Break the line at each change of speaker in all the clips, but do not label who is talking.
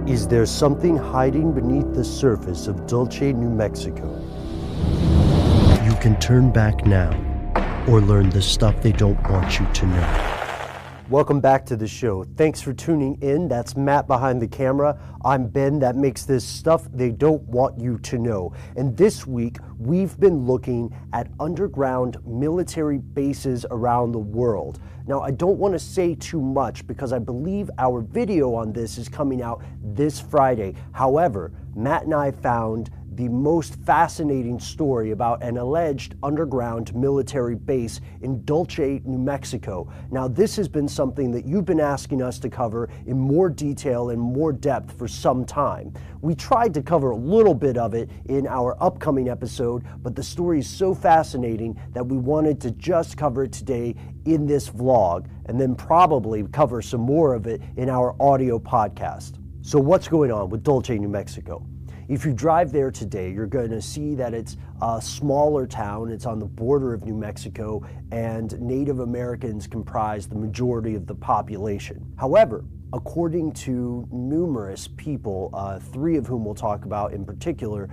Is there something hiding beneath the surface of Dulce, New Mexico? You can turn back now or learn the stuff they don't want you to know. Welcome back to the show. Thanks for tuning in. That's Matt behind the camera. I'm Ben. That makes this stuff they don't want you to know. And this week, we've been looking at underground military bases around the world. Now, I don't want to say too much because I believe our video on this is coming out this Friday. However, Matt and I found the most fascinating story about an alleged underground military base in Dulce, New Mexico. Now, this has been something that you've been asking us to cover in more detail and more depth for some time. We tried to cover a little bit of it in our upcoming episode, but the story is so fascinating that we wanted to just cover it today in this vlog, and then probably cover some more of it in our audio podcast. So what's going on with Dulce, New Mexico? If you drive there today, you're going to see that it's a smaller town. It's on the border of New Mexico, and Native Americans comprise the majority of the population. However, according to numerous people, three of whom we'll talk about in particular,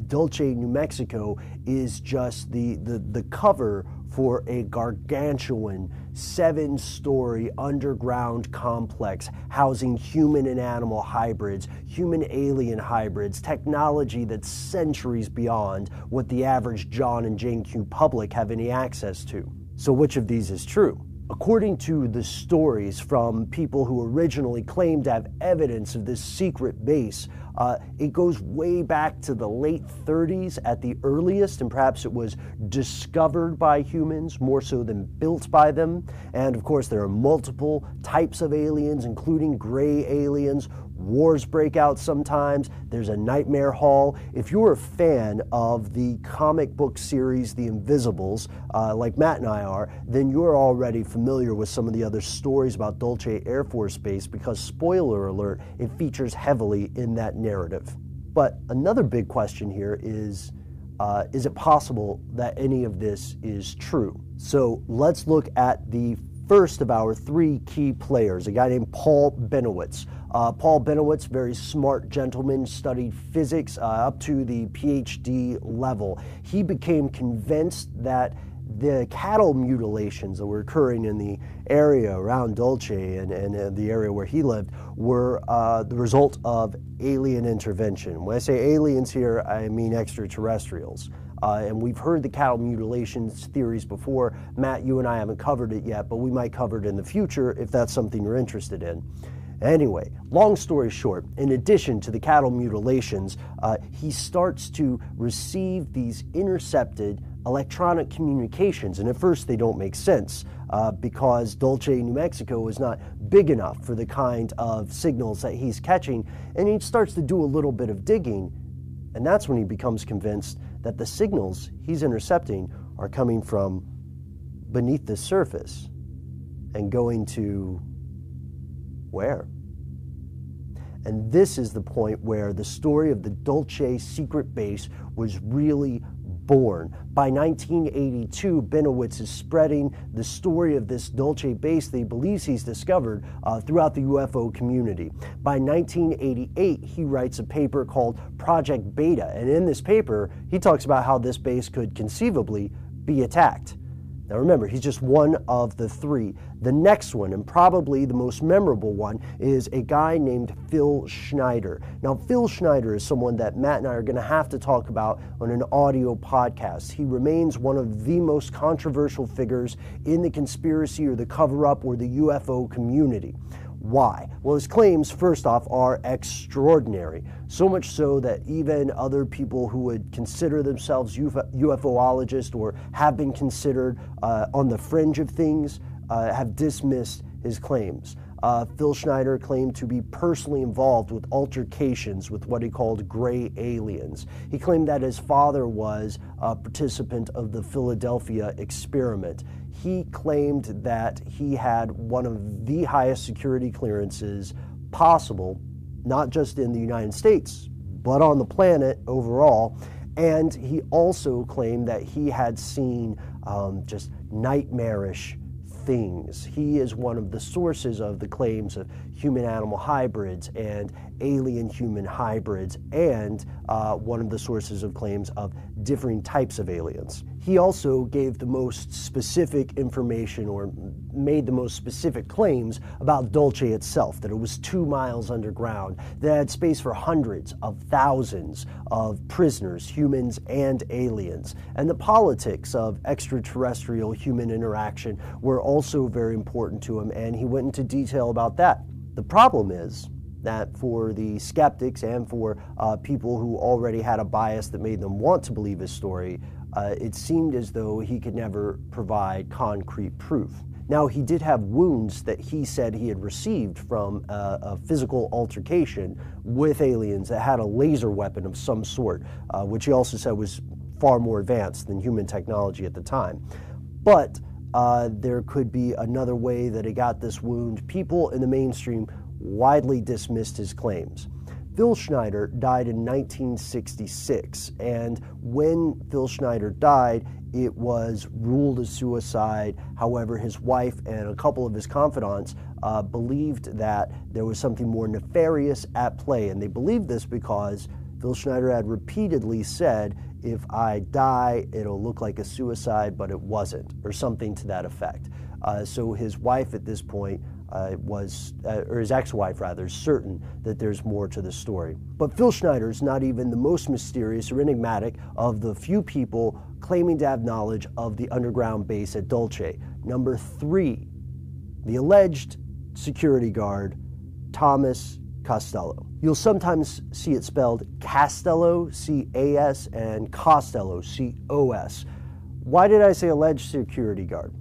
Dulce, New Mexico is just the cover for a gargantuan 7-story underground complex housing human and animal hybrids, human-alien hybrids, technology that's centuries beyond what the average John and Jane Q public have any access to. So which of these is true? According to the stories from people who originally claimed to have evidence of this secret base, it goes way back to the late 30s at the earliest, and perhaps it was discovered by humans more so than built by them. And of course, there are multiple types of aliens, including gray aliens. Wars break out sometimes. There's a nightmare hall. If you're a fan of the comic book series The Invisibles, like Matt and I are, then you're already familiar with some of the other stories about Dulce Air Force Base because, spoiler alert, it features heavily in that narrative. But another big question here is it possible that any of this is true? So let's look at the first of our three key players, a guy named Paul Benowitz. Paul Benowitz, very smart gentleman, studied physics up to the PhD level. He became convinced that the cattle mutilations that were occurring in the area around Dulce and the area where he lived were the result of alien intervention. When I say aliens here, I mean extraterrestrials. And we've heard the cattle mutilations theories before. Matt, you and I haven't covered it yet, but we might cover it in the future if that's something you're interested in. Anyway, long story short, in addition to the cattle mutilations, he starts to receive these intercepted electronic communications, and at first they don't make sense because Dulce, New Mexico is not big enough for the kind of signals that he's catching, and he starts to do a little bit of digging, and that's when he becomes convinced that the signals he's intercepting are coming from beneath the surface and going to where? And this is the point where the story of the Dulce secret base was really born. By 1982, Benowitz is spreading the story of this Dulce base that he believes he's discovered throughout the UFO community. By 1988, he writes a paper called Project Beta, and in this paper, he talks about how this base could conceivably be attacked. Now remember, he's just one of the three. The next one, and probably the most memorable one, is a guy named Phil Schneider. Now, Phil Schneider is someone that Matt and I are going to have to talk about on an audio podcast. He remains one of the most controversial figures in the conspiracy or the cover-up or the UFO community. Why? Well, his claims, first off, are extraordinary. So much so that even other people who would consider themselves UFOologists or have been considered on the fringe of things have dismissed his claims. Phil Schneider claimed to be personally involved with altercations with what he called gray aliens. He claimed that his father was a participant of the Philadelphia experiment. He claimed that he had one of the highest security clearances possible, not just in the United States, but on the planet overall. And he also claimed that he had seen just nightmarish things. He is one of the sources of the claims of human-animal hybrids and alien-human hybrids, and one of the sources of claims of differing types of aliens. He also gave the most specific information, or made the most specific claims about Dulce itself, that it was 2 miles underground, that it had space for hundreds of thousands of prisoners, humans and aliens. And the politics of extraterrestrial human interaction were also very important to him, and he went into detail about that. The problem is that for the skeptics and for people who already had a bias that made them want to believe his story, it seemed as though he could never provide concrete proof. Now, he did have wounds that he said he had received from a physical altercation with aliens that had a laser weapon of some sort, which he also said was far more advanced than human technology at the time. But there could be another way that he got this wound. People in the mainstream widely dismissed his claims. Phil Schneider died in 1966, and when Phil Schneider died, it was ruled a suicide. However, his wife and a couple of his confidants believed that there was something more nefarious at play, and they believed this because Phil Schneider had repeatedly said, "If I die, it'll look like a suicide," but it wasn't, or something to that effect. So his wife at this point or his ex-wife rather, is certain that there's more to the story. But Phil Schneider is not even the most mysterious or enigmatic of the few people claiming to have knowledge of the underground base at Dulce. Number 3, the alleged security guard, Thomas Costello. You'll sometimes see it spelled Castello, C-A-S, and Costello, C-O-S. Why did I say alleged security guard?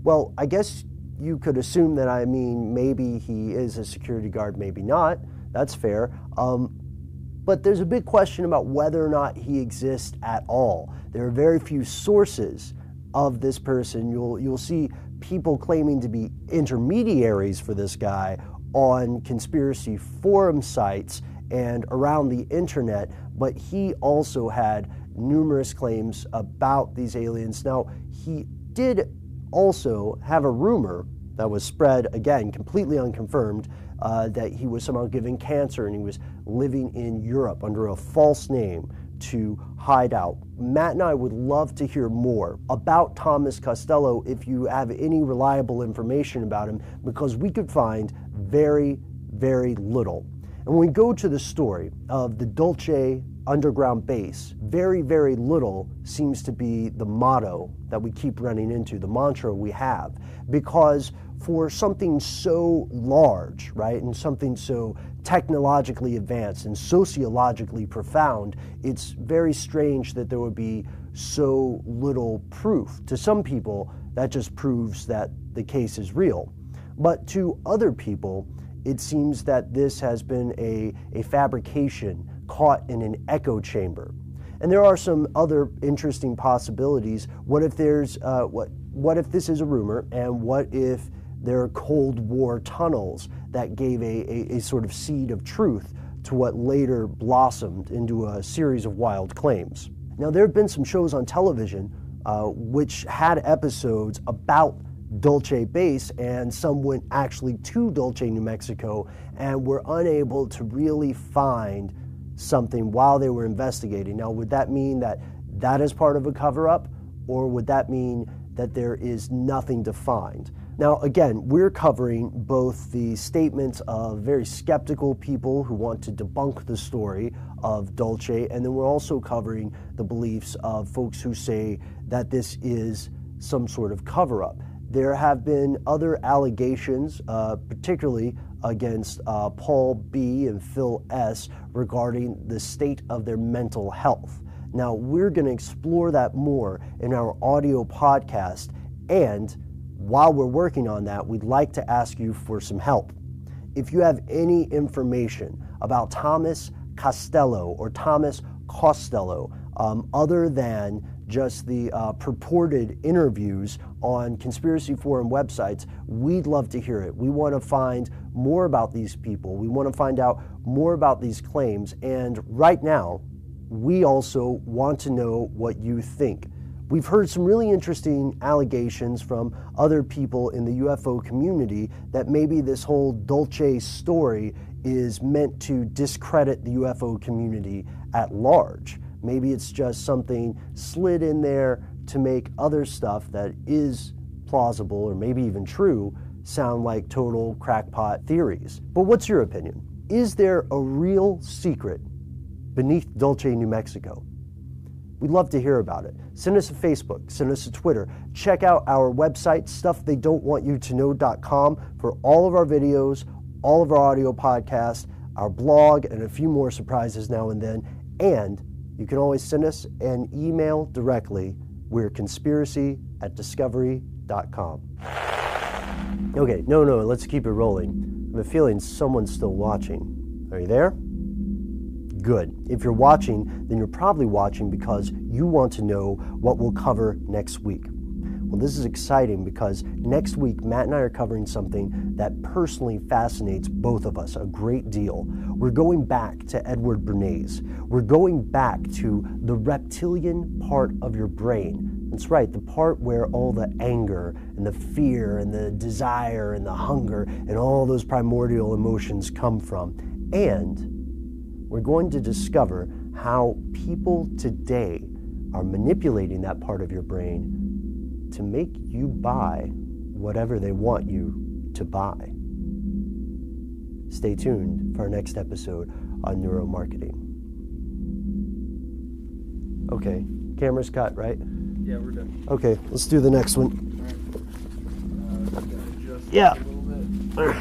Well, I guess you could assume that I mean maybe he is a security guard, maybe not. That's fair. But there's a big question about whether or not he exists at all. There are very few sources of this person. You'll see people claiming to be intermediaries for this guy on conspiracy forum sites and around the internet, but he also had numerous claims about these aliens. Now, he did also have a rumor that was spread, again, completely unconfirmed, that he was somehow given cancer and he was living in Europe under a false name to hide out. Matt and I would love to hear more about Thomas Costello if you have any reliable information about him, because we could find very, very little. And when we go to the story of the Dulce underground base, very, very little seems to be the motto that we keep running into, the mantra we have. Because for something so large, right, and something so technologically advanced and sociologically profound, it's very strange that there would be so little proof. To some people, that just proves that the case is real. But to other people, it seems that this has been a fabrication caught in an echo chamber. And there are some other interesting possibilities. What if there's what if this is a rumor, and what if there are Cold War tunnels that gave a sort of seed of truth to what later blossomed into a series of wild claims? Now, there have been some shows on television which had episodes about Dulce base, and some went actually to Dulce, New Mexico, and were unable to really find something while they were investigating. Now, would that mean that that is part of a cover-up, or would that mean that there is nothing to find? Now, again, we're covering both the statements of very skeptical people who want to debunk the story of Dulce, and then we're also covering the beliefs of folks who say that this is some sort of cover-up. There have been other allegations, particularly against Paul B. and Phil S. regarding the state of their mental health. Now, we're going to explore that more in our audio podcast, and while we're working on that, we'd like to ask you for some help. If you have any information about Thomas Costello or Thomas Costello, other than just the purported interviews on conspiracy forum websites, we'd love to hear it. We want to find more about these people. We want to find out more about these claims. And right now, we also want to know what you think. We've heard some really interesting allegations from other people in the UFO community that maybe this whole Dulce story is meant to discredit the UFO community at large. Maybe it's just something slid in there to make other stuff that is plausible or maybe even true sound like total crackpot theories. But what's your opinion? Is there a real secret beneath Dulce, New Mexico? We'd love to hear about it. Send us a Facebook, send us a Twitter. Check out our website, stufftheydon'twantyoutoknow.com, for all of our videos, all of our audio podcasts, our blog, and a few more surprises now and then. And you can always send us an email directly. We're conspiracy@discovery.com. Okay, no, let's keep it rolling. I have a feeling someone's still watching. Are you there? Good. If you're watching, then you're probably watching because you want to know what we'll cover next week. Well, this is exciting because next week, Matt and I are covering something that personally fascinates both of us a great deal. We're going back to Edward Bernays. We're going back to the reptilian part of your brain. That's right, the part where all the anger and the fear and the desire and the hunger and all those primordial emotions come from. And we're going to discover how people today are manipulating that part of your brain to make you buy whatever they want you to buy. Stay tuned for our next episode on neuromarketing. Okay, camera's cut, right?
Yeah, we're done.
Okay, let's do the next one.
All right. Adjust
Yeah.
a little bit.